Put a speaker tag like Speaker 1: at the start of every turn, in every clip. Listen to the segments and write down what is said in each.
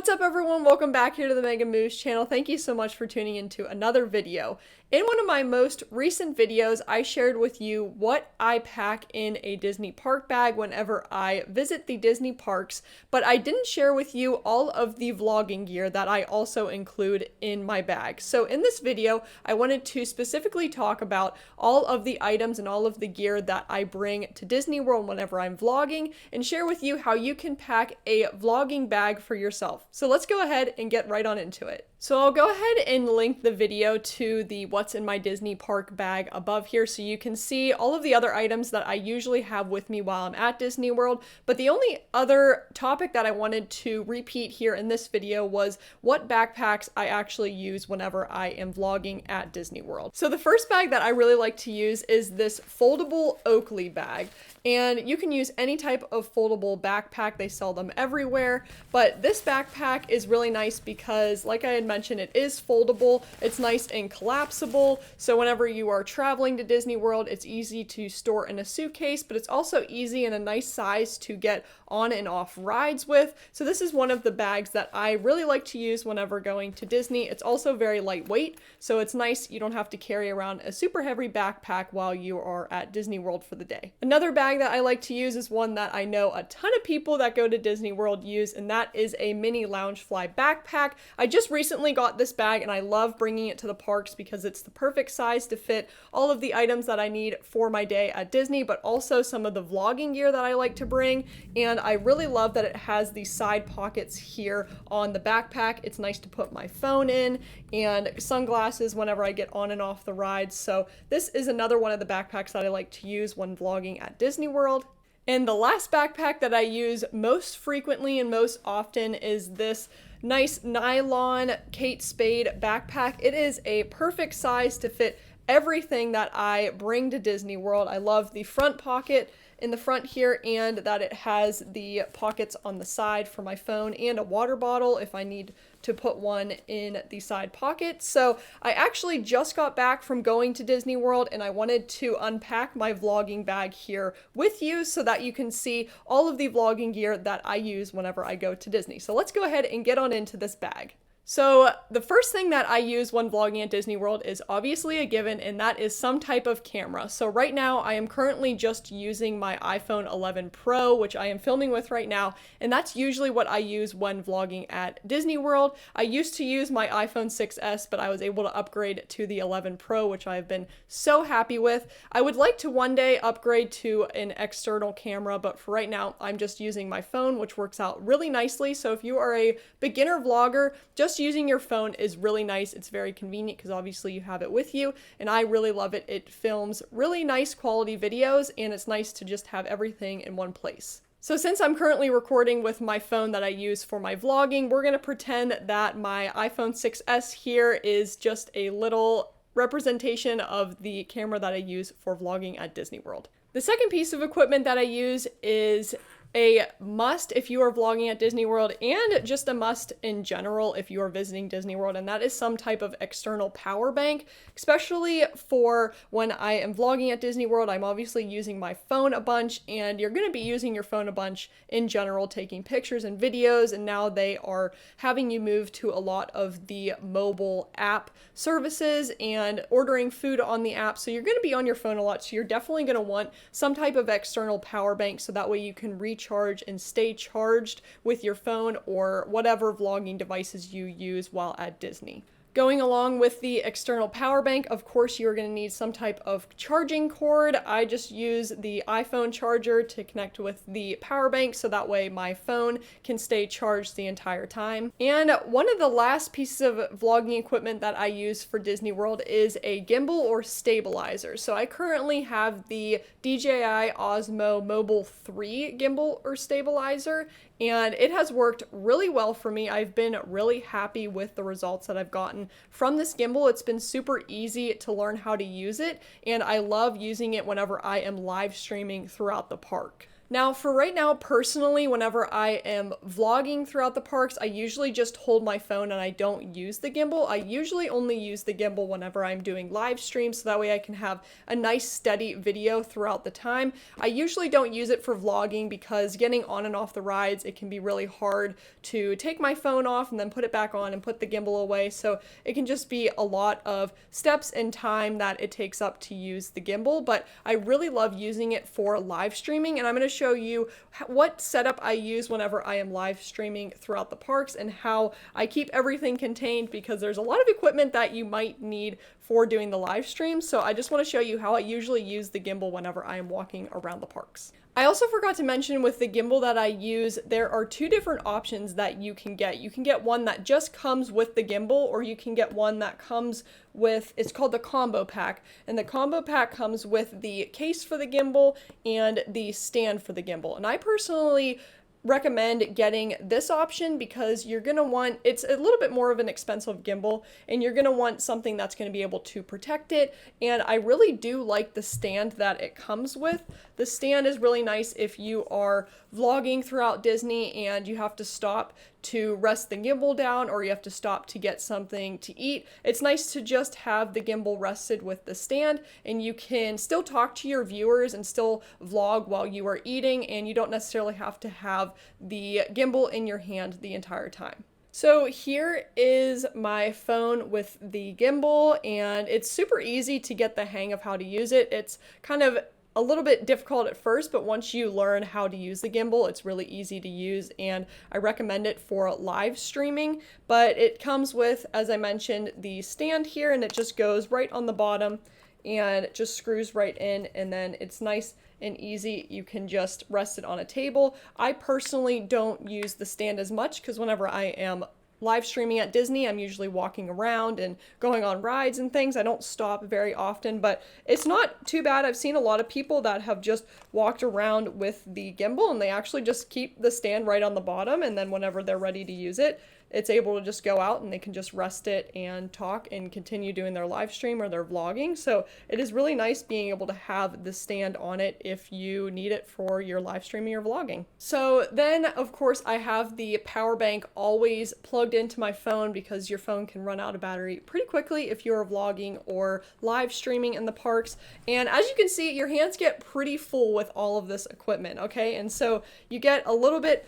Speaker 1: What's up everyone? Welcome back here to the Mega Moose channel. Thank you so much for tuning into another video. In one of my most recent videos, I shared with you what I pack in a Disney park bag whenever I visit the Disney parks, but I didn't share with you all of the vlogging gear that I also include in my bag. So in this video, I wanted to specifically talk about all of the items and all of the gear that I bring to Disney World whenever I'm vlogging, and share with you how you can pack a vlogging bag for yourself. So let's go ahead and get right on into it. So I'll go ahead and link the video to the What's in My Disney Park bag above here so you can see all of the other items that I usually have with me while I'm at Disney World. But the only other topic that I wanted to repeat here in this video was what backpacks I actually use whenever I am vlogging at Disney World. So the first bag that I really like to use is this foldable Oakley bag. And you can use any type of foldable backpack, they sell them everywhere, but this backpack is really nice because, like I had mentioned, it is foldable, it's nice and collapsible, so whenever you are traveling to Disney World, it's easy to store in a suitcase, but it's also easy and a nice size to get on and off rides with. So this is one of the bags that I really like to use whenever going to Disney. It's also very lightweight, so it's nice, you don't have to carry around a super heavy backpack while you are at Disney World for the day. Another bag that I like to use is one that I know a ton of people that go to Disney World use, and that is a mini Loungefly backpack. I just recently got this bag and I love bringing it to the parks because it's the perfect size to fit all of the items that I need for my day at Disney, but also some of the vlogging gear that I like to bring. And I really love that it has these side pockets here on the backpack. It's nice to put my phone in and sunglasses whenever I get on and off the rides. So this is another one of the backpacks that I like to use when vlogging at Disney World. And the last backpack that I use most frequently and most often is this nice nylon Kate Spade backpack. It is a perfect size to fit everything that I bring to Disney World. I love the front pocket in the front here, and that it has the pockets on the side for my phone and a water bottle if I need to put one in the side pocket. So I actually just got back from going to Disney World and I wanted to unpack my vlogging bag here with you so that you can see all of the vlogging gear that I use whenever I go to Disney. So let's go ahead and get on into this bag. So the first thing that I use when vlogging at Disney World is obviously a given, and that is some type of camera. So right now I am currently just using my iPhone 11 Pro, which I am filming with right now, and that's usually what I use when vlogging at Disney World. I used to use my iPhone 6s, but I was able to upgrade to the 11 Pro, which I've been so happy with. I would like to one day upgrade to an external camera, but for right now I'm just using my phone, which works out really nicely. So if you are a beginner vlogger, just using your phone is really nice. It's very convenient because obviously you have it with you, and I really love it. It films really nice quality videos, and it's nice to just have everything in one place. So since I'm currently recording with my phone that I use for my vlogging, we're going to pretend that my iPhone 6s here is just a little representation of the camera that I use for vlogging at Disney World. The second piece of equipment that I use is a must if you are vlogging at Disney World, and just a must in general if you are visiting Disney World, and that is some type of external power bank, especially for when I am vlogging at Disney World. I'm obviously using my phone a bunch, and you're going to be using your phone a bunch in general, taking pictures and videos, and now they are having you move to a lot of the mobile app services and ordering food on the app, so you're going to be on your phone a lot, so you're definitely going to want some type of external power bank so that way you can recharge and stay charged with your phone or whatever vlogging devices you use while at Disney. Going along with the external power bank, of course, you're going to need some type of charging cord. I just use the iPhone charger to connect with the power bank so that way my phone can stay charged the entire time. And one of the last pieces of vlogging equipment that I use for Disney World is a gimbal or stabilizer. So I currently have the DJI Osmo Mobile 3 gimbal or stabilizer, and it has worked really well for me. I've been really happy with the results that I've gotten from this gimbal. It's been super easy to learn how to use it, and I love using it whenever I am live streaming throughout the park. Now, for right now, personally, whenever I am vlogging throughout the parks, I usually just hold my phone and I don't use the gimbal. I usually only use the gimbal whenever I'm doing live streams, so that way I can have a nice steady video throughout the time. I usually don't use it for vlogging because getting on and off the rides, it can be really hard to take my phone off and then put it back on and put the gimbal away. So it can just be a lot of steps and time that it takes up to use the gimbal, but I really love using it for live streaming, and I'm going to show you what setup I use whenever I am live streaming throughout the parks and how I keep everything contained, because there's a lot of equipment that you might need for doing the live stream. So I just want to show you how I usually use the gimbal whenever I am walking around the parks. I also forgot to mention with the gimbal that I use, there are two different options that you can get. You can get one that just comes with the gimbal, or you can get one that comes with, it's called the combo pack, and the combo pack comes with the case for the gimbal and the stand for the gimbal. And I personally recommend getting this option because you're going to want, it's a little bit more of an expensive gimbal, and you're going to want something that's going to be able to protect it. And I really do like the stand that it comes with. The stand is really nice if you are vlogging throughout Disney and you have to stop to rest the gimbal down, or you have to stop to get something to eat. It's nice to just have the gimbal rested with the stand, and you can still talk to your viewers and still vlog while you are eating, and you don't necessarily have to have the gimbal in your hand the entire time. So here is my phone with the gimbal, and it's super easy to get the hang of how to use it. It's kind of a little bit difficult at first, but once you learn how to use the gimbal, it's really easy to use, and I recommend it for live streaming. But it comes with, as I mentioned, the stand here, and it just goes right on the bottom and it just screws right in, and then it's nice and easy. You can just rest it on a table. I personally don't use the stand as much because whenever I am live streaming at Disney, I'm usually walking around and going on rides and things. I don't stop very often, but it's not too bad. I've seen a lot of people that have just walked around with the gimbal, and they actually just keep the stand right on the bottom, and then whenever they're ready to use it, it's able to just go out and they can just rest it and talk and continue doing their live stream or their vlogging. So it is really nice being able to have the stand on it if you need it for your live streaming or vlogging. So then, of course, I have the power bank always plugged into my phone, because your phone can run out of battery pretty quickly if you're vlogging or live streaming in the parks. And as you can see, your hands get pretty full with all of this equipment, okay? And so you can get a little bit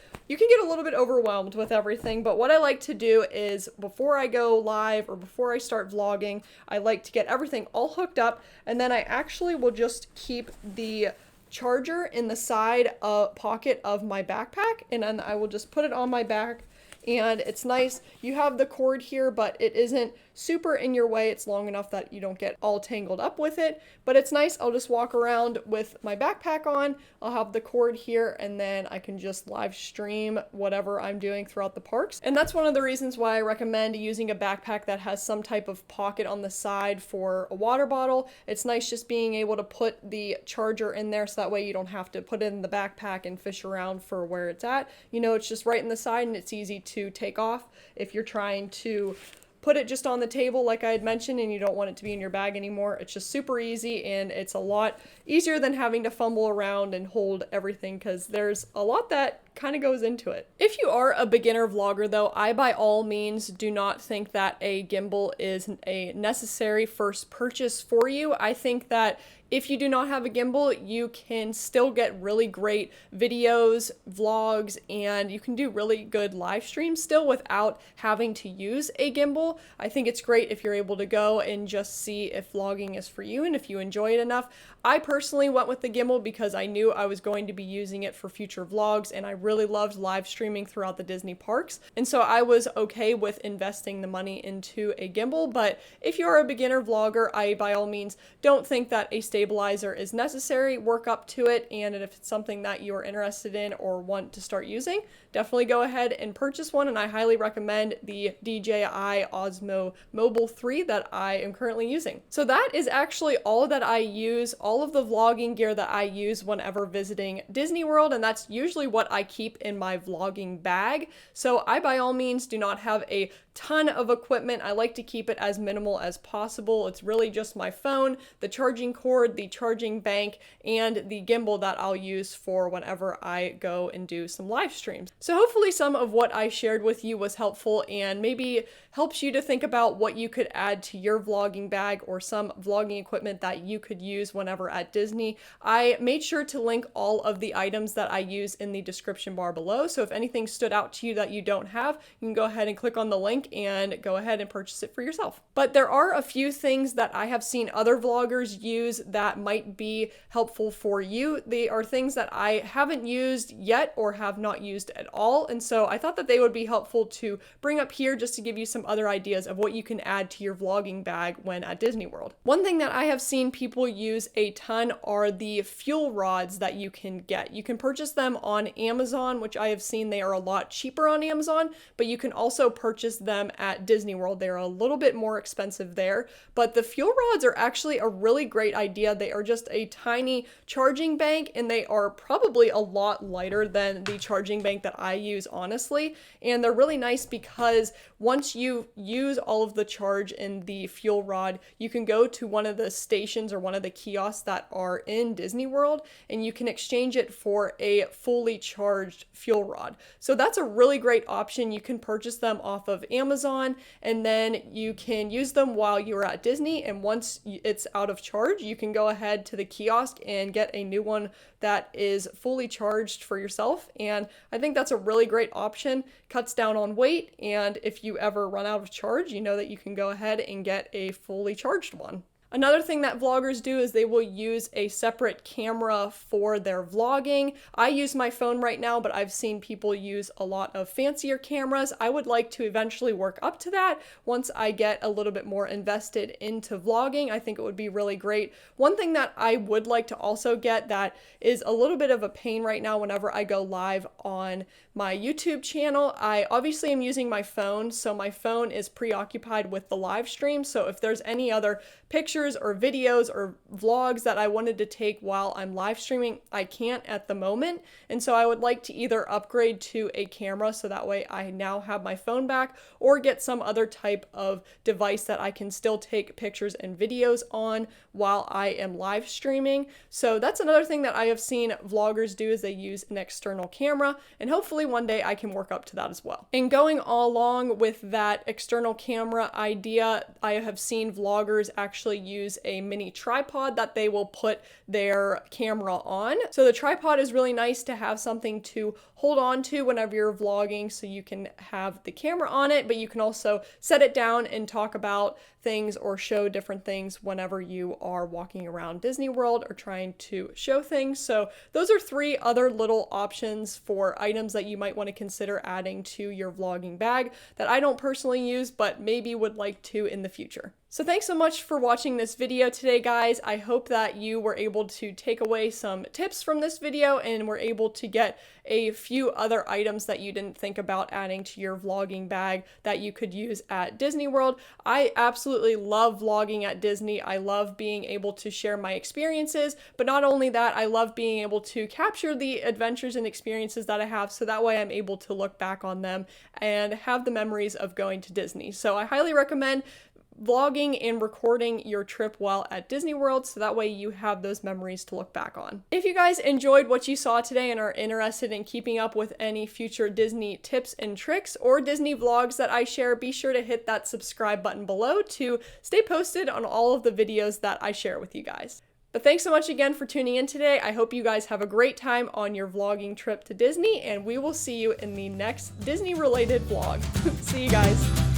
Speaker 1: overwhelmed with everything, but what I like to do is before I go live or before I start vlogging, I like to get everything all hooked up, and then I actually will just keep the charger in the side pocket of my backpack, and then I will just put it on my back. And it's nice, you have the cord here, but it isn't super in your way. It's long enough that you don't get all tangled up with it, but it's nice. I'll just walk around with my backpack on, I'll have the cord here, and then I can just live stream whatever I'm doing throughout the parks. And that's one of the reasons why I recommend using a backpack that has some type of pocket on the side for a water bottle. It's nice just being able to put the charger in there, so that way you don't have to put it in the backpack and fish around for where it's at. You know, it's just right in the side, and it's easy to take off if you're trying to put it just on the table like I had mentioned and you don't want it to be in your bag anymore. It's just super easy, and it's a lot easier than having to fumble around and hold everything, because there's a lot that kind of goes into it. If you are a beginner vlogger though, I by all means do not think that a gimbal is a necessary first purchase for you. I think that if you do not have a gimbal, you can still get really great videos, vlogs, and you can do really good live streams still without having to use a gimbal. I think it's great if you're able to go and just see if vlogging is for you and if you enjoy it enough. I personally went with the gimbal because I knew I was going to be using it for future vlogs, and I really loved live streaming throughout the Disney parks. And so I was okay with investing the money into a gimbal. But if you're a beginner vlogger, I by all means don't think that a stabilizer is necessary. Work up to it, and if it's something that you're interested in or want to start using, definitely go ahead and purchase one, and I highly recommend the DJI Osmo Mobile 3 that I am currently using. So that is actually all that I use, all of the vlogging gear that I use whenever visiting Disney World, and that's usually what I keep in my vlogging bag. So I by all means do not have a ton of equipment. I like to keep it as minimal as possible. It's really just my phone, the charging cord, the charging bank, and the gimbal that I'll use for whenever I go and do some live streams. So hopefully some of what I shared with you was helpful and maybe helps you to think about what you could add to your vlogging bag or some vlogging equipment that you could use whenever at Disney. I made sure to link all of the items that I use in the description bar below. So if anything stood out to you that you don't have, you can go ahead and click on the link and go ahead and purchase it for yourself. But there are a few things that I have seen other vloggers use that might be helpful for you. They are things that I haven't used yet or have not used at all. And so I thought that they would be helpful to bring up here just to give you some other ideas of what you can add to your vlogging bag when at Disney World. One thing that I have seen people use a ton are the fuel rods that you can get. You can purchase them on Amazon, which I have seen they are a lot cheaper on Amazon, but you can also purchase them at Disney World. They're a little bit more expensive there, but the fuel rods are actually a really great idea. They are just a tiny charging bank, and they are probably a lot lighter than the charging bank that I use, honestly. And they're really nice because once you use all of the charge in the fuel rod, you can go to one of the stations or one of the kiosks that are in Disney World, and you can exchange it for a fully charged fuel rod. So that's a really great option. You can purchase them off of Amazon, and then you can use them while you're at Disney, and once it's out of charge, you can go ahead to the kiosk and get a new one that is fully charged for yourself. And I think that's a really great option. Cuts down on weight, and if you ever run out of charge, you know that you can go ahead and get a fully charged one. Another thing that vloggers do is they will use a separate camera for their vlogging. I use my phone right now, but I've seen people use a lot of fancier cameras. I would like to eventually work up to that once I get a little bit more invested into vlogging. I think it would be really great. One thing that I would like to also get that is a little bit of a pain right now whenever I go live on my YouTube channel, I obviously am using my phone, so my phone is preoccupied with the live stream. So if there's any other pictures or videos or vlogs that I wanted to take while I'm live streaming, I can't at the moment. And so I would like to either upgrade to a camera so that way I now have my phone back, or get some other type of device that I can still take pictures and videos on while I am live streaming. So that's another thing that I have seen vloggers do, is they use an external camera, and hopefully one day I can work up to that as well. And going all along with that external camera idea, I have seen vloggers actually use a mini tripod that they will put their camera on. So the tripod is really nice to have something to hold on to whenever you're vlogging, so you can have the camera on it, but you can also set it down and talk about things or show different things whenever you are walking around Disney World or trying to show things. So those are three other little options for items that you might want to consider adding to your vlogging bag that I don't personally use, but maybe would like to in the future. So thanks so much for watching this video today, guys. I hope that you were able to take away some tips from this video and were able to get a few other items that you didn't think about adding to your vlogging bag that you could use at Disney World. I absolutely love vlogging at Disney. I love being able to share my experiences, but not only that, I love being able to capture the adventures and experiences that I have, so that way I'm able to look back on them and have the memories of going to Disney. So I highly recommend vlogging and recording your trip while at Disney World, so that way you have those memories to look back on. If you guys enjoyed what you saw today and are interested in keeping up with any future Disney tips and tricks or Disney vlogs that I share, be sure to hit that subscribe button below to stay posted on all of the videos that I share with you guys. But thanks so much again for tuning in today. I hope you guys have a great time on your vlogging trip to Disney, and we will see you in the next Disney related vlog. See you guys.